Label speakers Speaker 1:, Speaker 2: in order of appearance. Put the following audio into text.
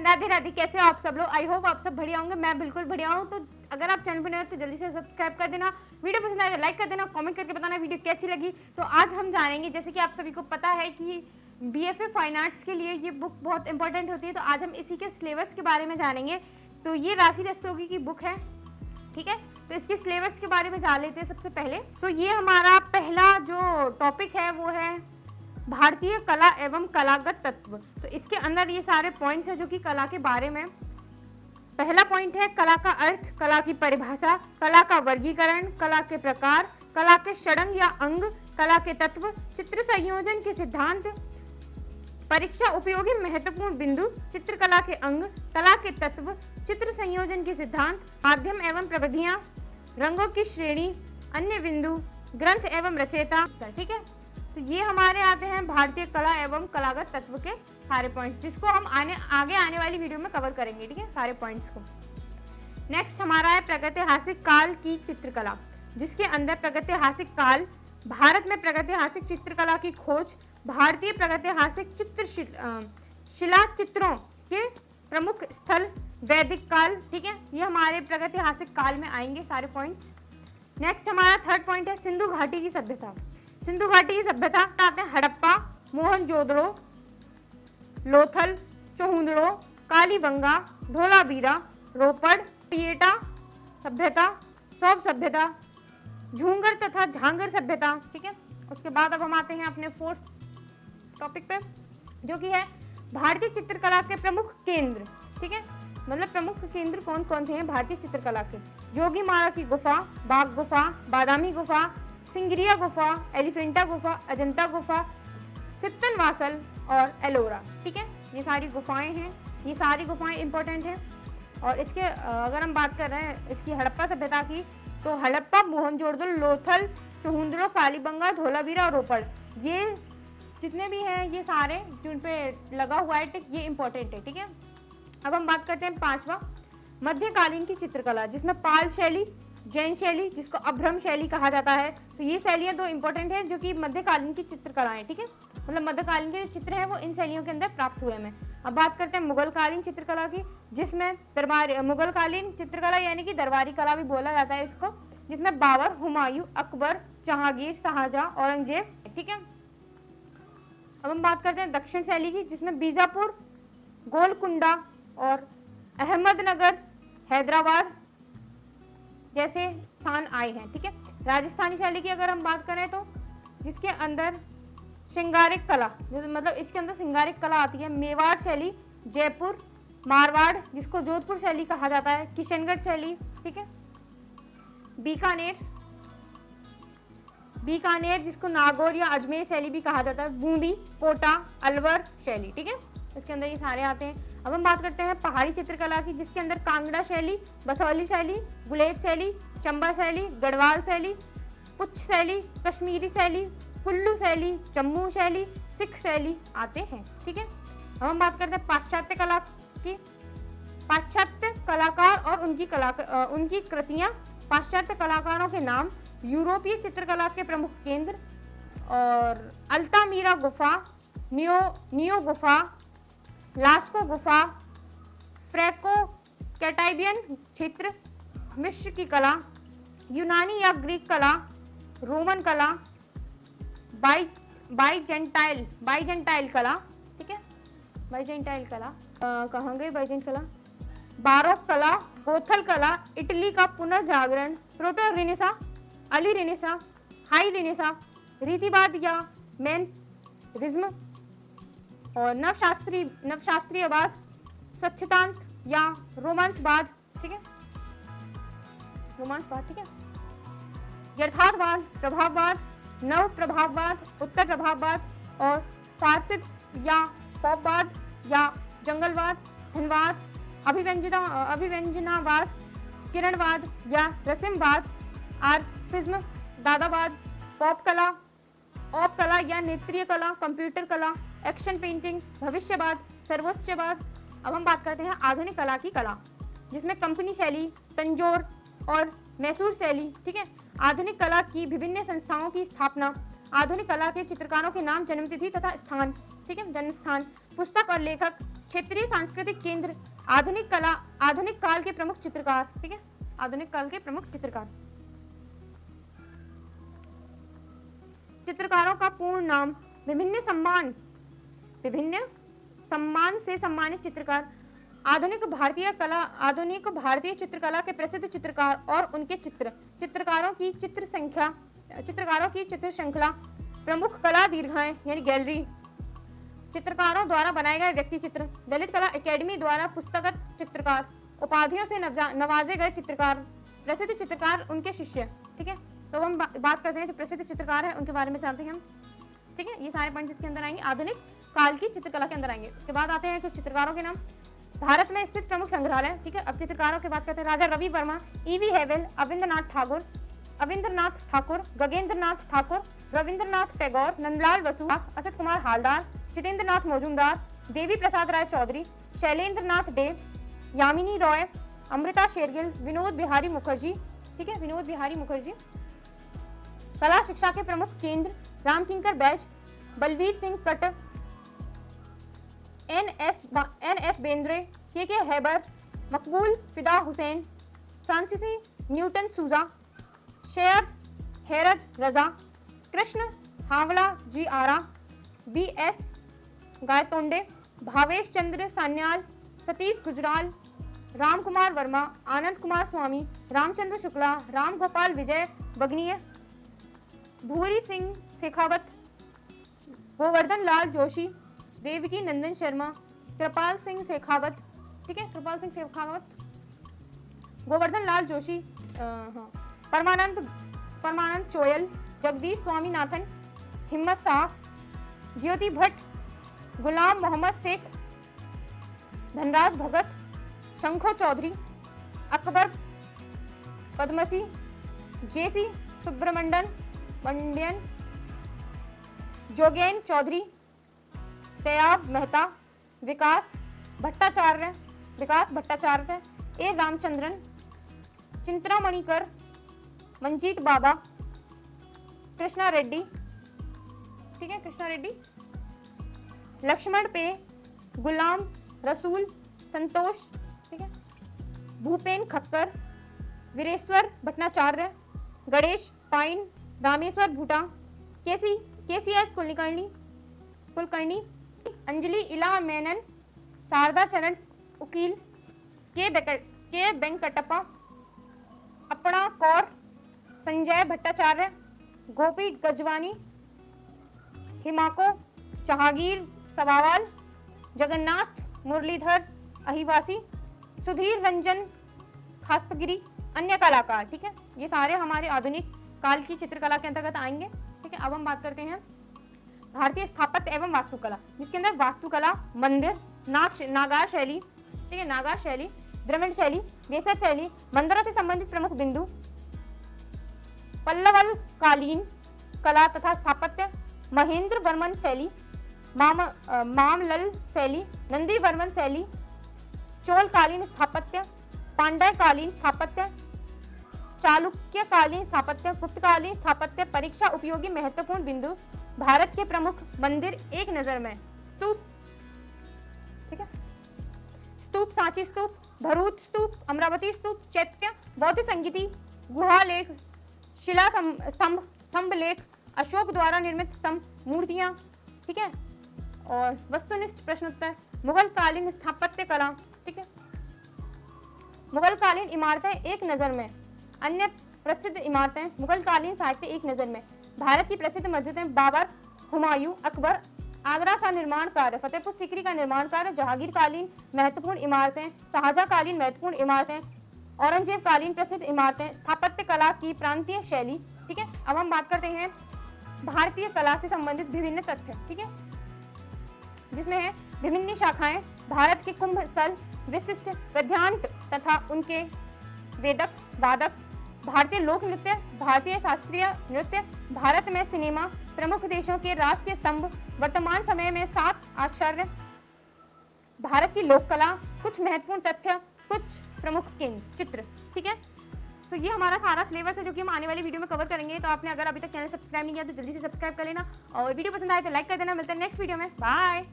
Speaker 1: Everyone, Radhe Radhe. कैसे हो आप सब लोग? आई होप आप सब बढ़िया होंगे। मैं बिल्कुल बढ़िया हूँ। तो अगर आप चैनल पर नए हो तो जल्दी से सब्सक्राइब कर देना, वीडियो पसंद आए तो लाइक कर देना, कमेंट करके बताना वीडियो कैसी लगी। तो आज हम जानेंगे, जैसे कि आप सभी को पता है कि बीएफए फाइन आर्ट्स के लिए ये बुक बहुत इंपॉर्टेंट होती है। तो आज हम इसी के सिलेबस के बारे में जानेंगे। तो ये राशि रस्तोगी की बुक है, ठीक है। तो इसके सिलेबस के बारे में जान लेते हैं सबसे पहले। सो ये हमारा पहला जो टॉपिक है वो है भारतीय कला एवं कलागत तत्व। तो इसके अंदर ये सारे पॉइंट्स हैं जो कि कला के बारे में। पहला पॉइंट है कला का अर्थ, कला की परिभाषा, कला का वर्गीकरण, कला के प्रकार, कला के षडंग या अंग, कला के तत्व, चित्र संयोजन के सिद्धांत, परीक्षा उपयोगी महत्वपूर्ण बिंदु, चित्रकला के अंग, कला के तत्व, चित्र संयोजन के सिद्धांत, माध्यम एवं प्रविधियां, रंगों की श्रेणी, अन्य बिंदु, ग्रंथ एवं रचयिता, ठीक है। तो ये हमारे आते हैं भारतीय कला एवं कलागत तत्व के सारे पॉइंट्स, जिसको हम आगे आने वाली वीडियो में कवर करेंगे, ठीक है, सारे पॉइंट्स को। नेक्स्ट हमारा है प्रागैतिहासिक काल की चित्रकला, जिसके अंदर प्रागैतिहासिक काल, भारत में प्रागैतिहासिक चित्रकला की खोज, भारतीय प्रागैतिहासिक शिला चित्रों के प्रमुख स्थल, वैदिक काल, ठीक है। ये हमारे प्रागैतिहासिक काल में आएंगे सारे पॉइंट्स। नेक्स्ट हमारा थर्ड पॉइंट है सिंधु घाटी की सभ्यता। सिंधु घाटी की सभ्यता आते हैं हड़प्पा, मोहनजोदड़ो, लोथल, चौहुंदड़ो, कालीबंगा, धोलावीरा, रोपड़, पिएटा सभ्यता, सौब सभ्यता, झूंगर तथा झांगर सभ्यता, ठीक है। उसके बाद अब हम आते हैं अपने फोर्थ टॉपिक पे, जो कि है भारतीय चित्रकला के प्रमुख केंद्र, ठीक है। मतलब प्रमुख केंद्र कौन कौन थे भारतीय चित्रकला के? जोगीमारा की गुफा, बाघ गुफा, बादामी गुफा, सिंगरिया गुफा, एलिफेंटा गुफा, अजंता गुफा, सित्तनवासल और एलोरा, ठीक है। ये सारी गुफाएं हैं, ये सारी गुफाएं इंपॉर्टेंट हैं। और इसके अगर हम बात कर रहे हैं इसकी हड़प्पा सभ्यता की, तो हड़प्पा, मोहनजोदड़ो, लोथल, चौहुंदड़ो, कालीबंगा, धोलावीरा और रोपड़, ये जितने भी हैं ये सारे जिन पे लगा हुआ है टिक, ये इंपॉर्टेंट है, ठीक है। अब हम बात करते हैं पांचवा, मध्यकालीन की चित्रकला, जिसमें पाल शैली, जैन शैली, जिसको अभ्रम शैली कहा जाता है। तो ये शैलियाँ दो इंपॉर्टेंट हैं जो कि मध्यकालीन की चित्रकलाएं, ठीक है। मतलब मध्यकालीन के जो चित्र हैं वो इन शैलियों के अंदर प्राप्त हुए हैं। अब बात करते हैं मुगलकालीन चित्रकला की, जिसमें मुगलकालीन चित्रकला यानी कि दरबारी कला भी बोला जाता है इसको, जिसमें बाबर, हुमायूं, अकबर, जहांगीर, शाहजहां, औरंगजेब, ठीक है। अब हम बात करते हैं दक्षिण शैली की, जिसमें बीजापुर, गोलकुंडा और अहमदनगर, हैदराबाद जैसे स्थान आए हैं, ठीक है। राजस्थानी शैली की अगर हम बात करें तो जिसके अंदर श्रृंगारिक कला, मतलब इसके अंदर श्रृंगारिक कला आती है, मेवाड़ शैली, जयपुर, मारवाड़ जिसको जोधपुर शैली कहा जाता है, किशनगढ़ शैली, ठीक है, बीकानेर जिसको नागौर या अजमेर शैली भी कहा जाता है, बूंदी, कोटा, अलवर शैली, ठीक है। इसके अंदर ये सारे आते हैं। अब हम बात करते हैं पहाड़ी चित्रकला की, जिसके अंदर कांगड़ा शैली, बसौली शैली, गुलेट शैली, चंबा शैली, गढ़वाल शैली, पुछ शैली, कश्मीरी शैली, कुल्लू शैली, जम्मू शैली, सिख शैली आते हैं, ठीक है। अब हम बात करते हैं पाश्चात्य कला की। पाश्चात्य कलाकार और उनकी कृतियां, पाश्चात्य कलाकारों के नाम, यूरोपीय चित्रकला के प्रमुख केंद्र, और अल्तामीरा गुफा, नियो गुफा, लास्को गुफा, फ्रेको कैटाइबियन क्षेत्र, मिस्र की कला, यूनानी या ग्रीक कला, रोमन कला, बाइजेंटाइल कला, ठीक है, बाइजेंटाइल कला, कहाँ गई बाइजेंट कला, बारोक कला, गोथल कला, इटली का पुनर्जागरण, proto renaissance, early renaissance, high renaissance, रीतिवाद या मैनरिज्म, और नवशास्त्रीयवाद, स्वच्छतांत या रोमांसवाद, ठीक है, रोमांसवाद, ठीक है, यथार्थवाद, प्रभाववाद, नव प्रभाववाद, उत्तर प्रभाववाद, और फारसिद या फौकवाद या जंगलवाद, धनवाद, अभिव्यंजनावाद, किरणवाद या रस्मवाद, आर्टिज्म, दादावाद, पॉप कला, ऑप कला या नेत्रीय कला, कंप्यूटर कला, एक्शन पेंटिंग, भविष्यवाद, सर्वोच्चवाद। अब हम बात करते हैं आधुनिक कला की कला, जिसमें कंपनी शैली, तंजौर और मैसूर शैली, ठीक है। आधुनिक कला की विभिन्न संस्थाओं की स्थापना, आधुनिक कला के चित्रकारों के नाम, जन्मतिथि तथा स्थान, ठीक है, जन्म स्थान, पुस्तक और लेखक, क्षेत्रीय सांस्कृतिक केंद्र, आधुनिक कला, आधुनिक काल के प्रमुख चित्रकार, ठीक है, आधुनिक काल के प्रमुख चित्रकार। चित्रकारों का पूर्ण नाम, विभिन्न सम्मान से सम्मानित चित्रकार, आधुनिक भारतीय चित्रकला के प्रसिद्ध चित्रकार और उनके चित्रकारों की चित्र श्रृंखला, प्रमुख कला दीर्घाएं यानी गैलरी, चित्रकारों द्वारा बनाए गए व्यक्ति चित्र, ललित कला एकेडमी द्वारा पुस्तकगत चित्रकार, उपाधियों से नवाजे गए चित्रकार, प्रसिद्ध चित्रकार उनके शिष्य, ठीक है। तो हम बात करते हैं जो प्रसिद्ध चित्रकार है उनके बारे में जानते हैं हम, ठीक है। ये सारे पॉइंट्स इसके अंदर आएंगे, आधुनिक काल की चित्रकला के अंदर आएंगे। उसके बाद आते हैं कुछ चित्रकारों के नाम। भारत में स्थित प्रमुख संग्रहालय, ठीक है। अब चित्रकारों की बात करते हैं। राजा रवि वर्मा, ईवी हेवेल, अविंद्रनाथ ठाकुर, गगेंद्रनाथ ठाकुर, रविंद्रनाथ टैगोर, नंदलाल बसु, असद कुमार हालदार, जितेंद्रनाथ मजूमदार, देवी प्रसाद राय चौधरी, शैलेंद्रनाथ डे, यामिनी रॉय, अमृता शेरगिल, विनोद बिहारी मुखर्जी, ठीक है, विनोद बिहारी मुखर्जी। कला शिक्षा के प्रमुख केंद्र, रामकिंकर बैज, बलवीर सिंह कट, एन.एस. बेंद्रे, के हैबर, मकबूल फिदा हुसैन, फ्रांसीसी न्यूटन सूजा, सैयद हैरत रजा, कृष्ण हावला जी आरा, बी.एस. गायतोंडे, भावेश चंद्र सान्याल, सतीश गुजराल, राम कुमार वर्मा, आनंद कुमार स्वामी, रामचंद्र शुक्ला, राम गोपाल विजय बगनीय, भूरी सिंह शेखावत, गोवर्धन लाल जोशी, देवकी नंदन शर्मा, कृपाल सिंह शेखावत, ठीक है, कृपाल सिंह शेखावत, गोवर्धन लाल जोशी, परमानंद चोयल, जगदीश स्वामीनाथन, हिम्मत शाह, ज्योति भट्ट, गुलाम मोहम्मद शेख, धनराज भगत, शंखो चौधरी, अकबर पद्मसी, जेसी सुब्रमण्यन, जोगेन चौधरी, तैयाब मेहता, विकास भट्टाचार्य, ए रामचंद्रन, चिंत्रा मणिकर, मंजीत बाबा, कृष्णा रेड्डी, ठीक है, कृष्णा रेड्डी, लक्ष्मण पे, गुलाम रसूल, संतोष, ठीक है, भूपेन खक्कर, वीरेश्वर भट्टाचार्य, गणेश पाइन, रामेश्वर भूटा, केसीएस कुलकर्णी, अंजलि इला मेनन, शारदा चरण उकील, के वेंकटप्पा, अपना कौर, संजय भट्टाचार्य, गोपी गजवानी, हिमाको जहांगीर सवावाल, जगन्नाथ मुरलीधर अहिवासी, सुधीर रंजन खास्तगिरी, अन्य कलाकार, ठीक है। ये सारे हमारे आधुनिक काल की चित्रकला के अंतर्गत आएंगे, ठीक है। अब हम बात करते हैं भारतीय स्थापत्य एवं वास्तुकला, जिसके अंदर वास्तुकला, मंदिर, नागार शैली, ठीक है, नागार शैली, द्रविड़ शैली, वेसर शैली, मंदिरों से संबंधित प्रमुख बिंदु, पल्लवल कालीन कला तथा स्थापत्य, महेंद्र वर्मन शैली, मामलल शैली, नंदी वर्मन शैली, चोलकालीन स्थापत्य, पांड्यकालीन स्थापत्य, चालुक्यकालीन स्थापत्य, गुप्तकालीन स्थापत्य। परीक्षा उपयोगी महत्वपूर्ण बिंदु, भारत के प्रमुख मंदिर एक नजर में, स्तूप, ठीक है, स्तूप, सांची स्तूप, भरूच स्तूप, अमरावती स्तूप, चैत्य, बौद्ध संगीति, गुहा लेख, शिला स्तंभ लेख, अशोक द्वारा निर्मित स्तंभ, मूर्तियां, ठीक है, और वस्तुनिष्ठ प्रश्नोत्तर, मुगल कालीन स्थापत्य कला, ठीक है, मुगल कालीन इमारतें एक नजर में, अन्य प्रसिद्ध इमारतें, मुगल कालीन साहित्य एक नजर में, भारत की प्रसिद्ध मस्जिदें, बाबर, हुमायूं, अकबर, आगरा का निर्माण कार्य, फतेहपुर सीकरी का निर्माण कार्य, जहांगीर कालीन महत्वपूर्ण इमारतें, शाहजहां कालीन महत्वपूर्ण इमारतें, औरंगजेब कालीन प्रसिद्ध इमारतें, स्थापत्य कला की प्रांतीय शैली, ठीक है। अब हम बात करते हैं भारतीय कला से संबंधित विभिन्न तथ्य, ठीक है, जिसमें है विभिन्न शाखाएं, भारत के कुंभ स्थल, विशिष्ट वाद्ययंत्र तथा उनके वेदक वादक, भारतीय लोक नृत्य, भारतीय शास्त्रीय नृत्य, भारत में सिनेमा, प्रमुख देशों के राष्ट्रीय स्तंभ, वर्तमान समय में 7 आश्चर्य, भारत की लोक कला, कुछ महत्वपूर्ण तथ्य, कुछ प्रमुख चित्र, ठीक है। तो ये हमारा सारा सिलेबस है जो कि हम आने वाली वीडियो में कवर करेंगे। तो आपने अगर अभी तक चैनल सब्सक्राइब नहीं किया तो जल्दी से सब्सक्राइब कर लेना, और वीडियो पसंद आए तो लाइक कर देना। मिलते हैं नेक्स्ट वीडियो में, बाय।